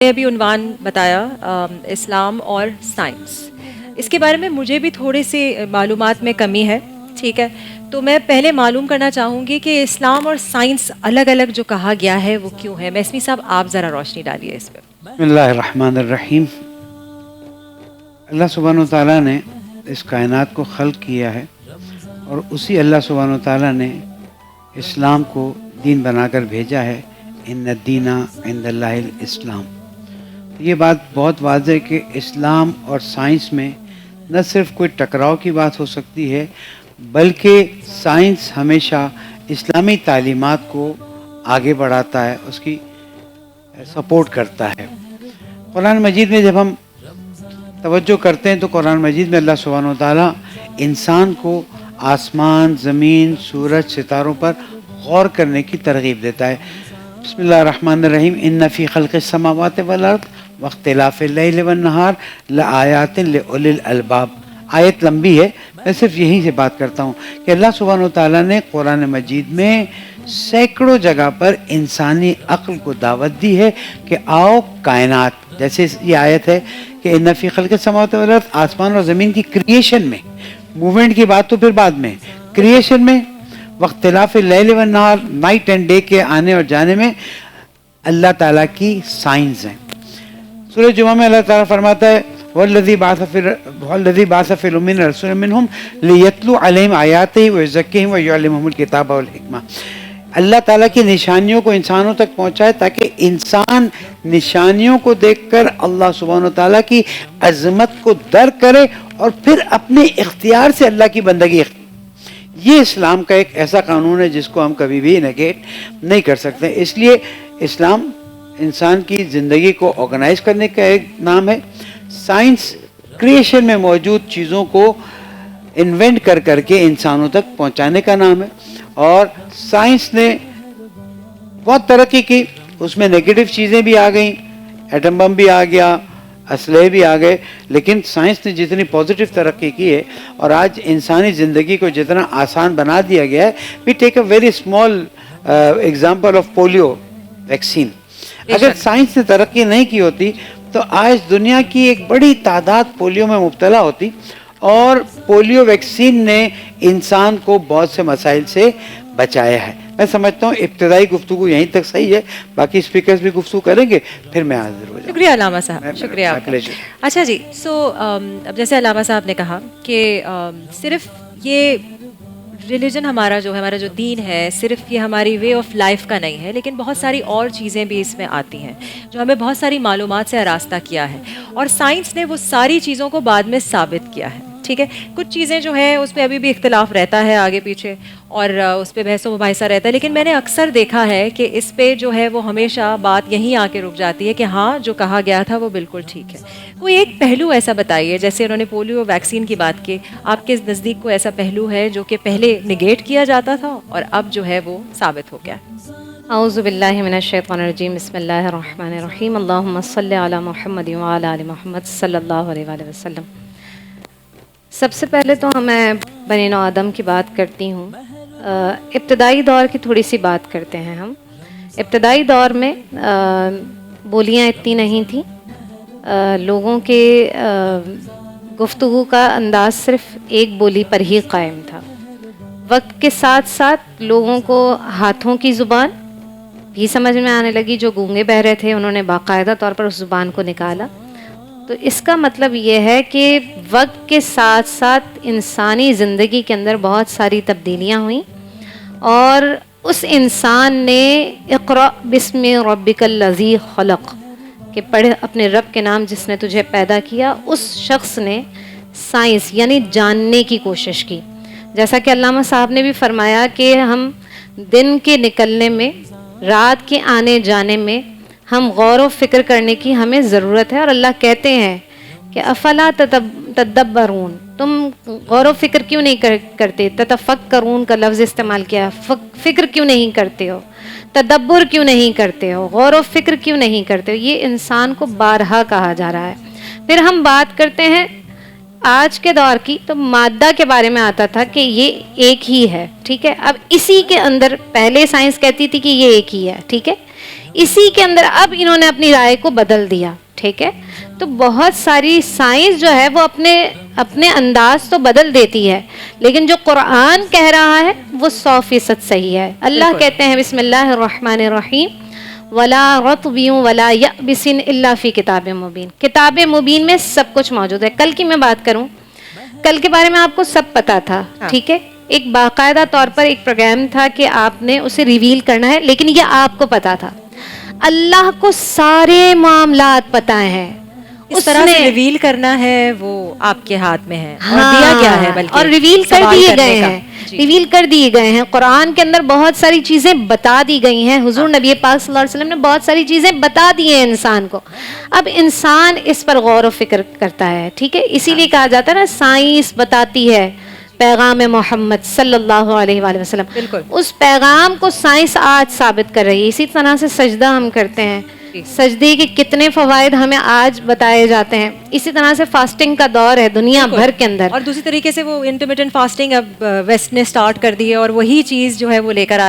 ابھی عنوان بتایا اسلام اور سائنس، اس کے بارے میں مجھے بھی تھوڑی سی معلومات میں کمی ہے، ٹھیک ہے؟ تو میں پہلے معلوم کرنا چاہوں گی کہ اسلام اور سائنس الگ الگ جو کہا گیا ہے وہ کیوں ہے؟ میسمی صاحب آپ ذرا روشنی ڈالیے اس پہ۔ بسم اللہ الرحمن الرحیم۔ اللہ سبحانہ وتعالیٰ نے اس کائنات کو خلق کیا ہے اور اسی اللہ سبحانہ وتعالیٰ نے اسلام کو دین بنا کر بھیجا ہے، ان الدین عند اللہ الاسلام۔ یہ بات بہت واضح ہے کہ اسلام اور سائنس میں نہ صرف کوئی ٹکراؤ کی بات ہو سکتی ہے، بلکہ سائنس ہمیشہ اسلامی تعلیمات کو آگے بڑھاتا ہے، اس کی سپورٹ کرتا ہے۔ قرآن مجید میں جب ہم توجہ کرتے ہیں تو قرآن مجید میں اللہ سبحانہ وتعالیٰ انسان کو آسمان، زمین، سورج، ستاروں پر غور کرنے کی ترغیب دیتا ہے۔ بسم اللہ الرحمن الرحیم، ان فی خلق السماوات والارض واختلاف اللیل والنہار لآیات لأولی الالباب۔ آیت لمبی ہے، میں صرف یہیں سے بات کرتا ہوں کہ اللہ سبحانہ وتعالیٰ نے قرآن مجید میں سینکڑوں جگہ پر انسانی عقل کو دعوت دی ہے کہ آؤ کائنات، جیسے یہ آیت ہے کہ ان فی خلق السماوات والارض، آسمان اور زمین کی کریشن میں، موومنٹ کی بات تو پھر بعد میں، کریشن میں، واختلاف اللیل والنہار، نائٹ اینڈ ڈے کے آنے اور جانے میں اللہ تعالیٰ کی سائنس ہیں۔ سورہ جمعہ میں اللہ تعالیٰ فرماتا ہے وَالَّذِي بَعَثَ فِي الْأُمِّيِّينَ رَسُولًا مِّنْهُمْ لِيَتْلُوَ عَلَيْهِمْ آيَاتِهِ وَيُزَكِّيهِمْ وَيُعَلِّمُهُمُ الْكِتَابَ وَالْحِكْمَةَ۔ اللہ تعالیٰ کی نشانیوں کو انسانوں تک پہنچائے تاکہ انسان نشانیوں کو دیکھ کر اللہ سبحانہ وتعالیٰ کی عظمت کو درک کرے اور پھر اپنے اختیار سے اللہ کی بندگی۔ یہ اسلام کا ایک ایسا قانون ہے جس کو ہم کبھی بھی نیگیٹ نہیں کر سکتے۔ اس لیے اسلام انسان کی زندگی کو آرگنائز کرنے کا ایک نام ہے، سائنس کریشن میں موجود چیزوں کو انوینٹ کر کر کے انسانوں تک پہنچانے کا نام ہے۔ اور سائنس نے بہت ترقی کی، اس میں نیگیٹو چیزیں بھی آ گئیں، ایٹم بم بھی آ گیا، اسلحے بھی آ گئے، لیکن سائنس نے جتنی پازیٹیو ترقی کی ہے اور آج انسانی زندگی کو جتنا آسان بنا دیا گیا ہے۔ We take a very small example of polio vaccine. اگر سائنس نے ترقی نہیں کی ہوتی تو آج دنیا کی ایک بڑی تعداد پولیو میں مبتلا ہوتی، اور پولیو ویکسین نے انسان کو بہت سے مسائل سے بچایا ہے۔ میں سمجھتا ہوں ابتدائی گفتگو یہیں تک صحیح ہے، باقی اسپیکرز بھی گفتگو کریں گے، پھر میں حاضر ہو جاؤں۔ شکریہ علامہ صاحب، شکریہ آپ کا۔ اچھا جی، اب جیسے علامہ صاحب نے کہا کہ صرف یہ ریلیجن ہمارا جو دین ہے، صرف یہ ہماری وے آف لائف کا نہیں ہے، لیکن بہت ساری اور چیزیں بھی اس میں آتی ہیں جو ہمیں بہت ساری معلومات سے آراستہ کیا ہے، اور سائنس نے وہ ساری چیزوں کو بعد میں ثابت کیا ہے، ٹھیک ہے؟ کچھ چیزیں جو ہیں اس پہ ابھی بھی اختلاف رہتا ہے آگے پیچھے، اور اس پہ بحث و مباحثہ رہتا ہے، لیکن میں نے اکثر دیکھا ہے کہ اس پہ جو ہے وہ ہمیشہ بات یہیں آ کے رک جاتی ہے کہ ہاں جو کہا گیا تھا وہ بالکل ٹھیک ہے۔ کوئی ایک پہلو ایسا بتائیے، جیسے انہوں نے پولیو ویکسین کی بات کی، آپ کے نزدیک کو ایسا پہلو ہے جو کہ پہلے نگیٹ کیا جاتا تھا اور اب جو ہے وہ ثابت ہو گیا؟ اعوذ باللہ من الشیطان الرجیم، بسم اللہ الرحمن الرحیم، اللہم صلی علی محمد وعلی آل محمد صلی اللہ علیہ وآلہ وسلم۔ سب سے پہلے تو میں بنی نوع آدم کی بات کرتی ہوں۔ ابتدائی دور کی تھوڑی سی بات کرتے ہیں ہم۔ ابتدائی دور میں بولیاں اتنی نہیں تھیں، لوگوں کے گفتگو کا انداز صرف ایک بولی پر ہی قائم تھا۔ وقت کے ساتھ ساتھ لوگوں کو ہاتھوں کی زبان بھی سمجھ میں آنے لگی، جو گونگے بہرے تھے انہوں نے باقاعدہ طور پر اس زبان کو نکالا۔ تو اس کا مطلب یہ ہے کہ وقت کے ساتھ ساتھ انسانی زندگی کے اندر بہت ساری تبدیلیاں ہوئیں، اور اس انسان نے اقرأ بسم ربک الذی خلق، کہ پڑھ اپنے رب کے نام جس نے تجھے پیدا کیا، اس شخص نے سائنس یعنی جاننے کی کوشش کی۔ جیسا کہ علامہ صاحب نے بھی فرمایا کہ ہم دن کے نکلنے میں، رات کے آنے جانے میں ہم غور و فکر کرنے کی ہمیں ضرورت ہے، اور اللہ کہتے ہیں کہ افلا تدبرون، تم غور و فکر کیوں نہیں کرتے؟ تتفکرون کا لفظ استعمال کیا، فکر کیوں نہیں کرتے ہو، تدبر کیوں نہیں کرتے ہو، غور و فکر کیوں نہیں کرتے ہو؟ یہ انسان کو بارہا کہا جا رہا ہے۔ پھر ہم بات کرتے ہیں آج کے دور کی، تو مادہ کے بارے میں آتا تھا کہ یہ ایک ہی ہے، ٹھیک ہے؟ اب اسی کے اندر پہلے سائنس کہتی تھی کہ یہ ایک ہی ہے، ٹھیک ہے؟ اسی کے اندر اب انہوں نے اپنی رائے کو بدل دیا. ٹھیک ہے, تو بہت ساری سائنس جو ہے وہ اپنے انداز تو بدل دیتی ہے, لیکن جو قرآن کہہ رہا ہے وہ 100% صحیح ہے. اللہ کہتے ہیں بسم اللہ الرحمن الرحیم ولا رطب ولا یابس الا فی کتاب مبین. کتاب مبین میں سب کچھ موجود ہے. کل کی میں بات کروں, کل کے بارے میں آپ کو سب پتا تھا. ٹھیک ہے, ایک باقاعدہ طور پر ایک پروگرام تھا کہ آپ نے اسے ریویل کرنا ہے, لیکن یہ آپ کو پتا تھا. اللہ کو سارے معاملات پتہ ہیں, اس طرح سے ریویل کرنا ہے وہ آپ کے ہاتھ میں ہے, اور ہاں, دیا گیا ہے بلکہ اور ریویل کر سوال دیے کرنے گئے کا. ہیں, جی. ریویل کر دیے گئے ہیں. قرآن کے اندر بہت ساری چیزیں بتا دی گئی ہیں. حضور نبی پاک صلی اللہ علیہ وسلم نے بہت ساری چیزیں بتا دی ہیں انسان کو. اب انسان اس پر غور و فکر کرتا ہے. ٹھیک ہے, اسی لیے کہا جاتا ہے نا سائنس بتاتی ہے پیغام محمد صلی اللہ علیہ وآلہ وسلم. بالکل. اس پیغام کو سائنس آج ثابت کر رہی ہے. اسی طرح سے سجدہ ہم کرتے ہیں, سجدے کے کتنے فوائد ہمیں آج بتائے جاتے ہیں. اسی طرح سے فاسٹنگ کا دور ہے دنیا بھر کے اندر, اور دوسری طریقے سے وہ انٹرمیٹنٹ فاسٹنگ اب ویسٹ نے سٹارٹ کر دی ہے, اور وہی چیز جو ہے وہ لے کر آ رہے ہیں.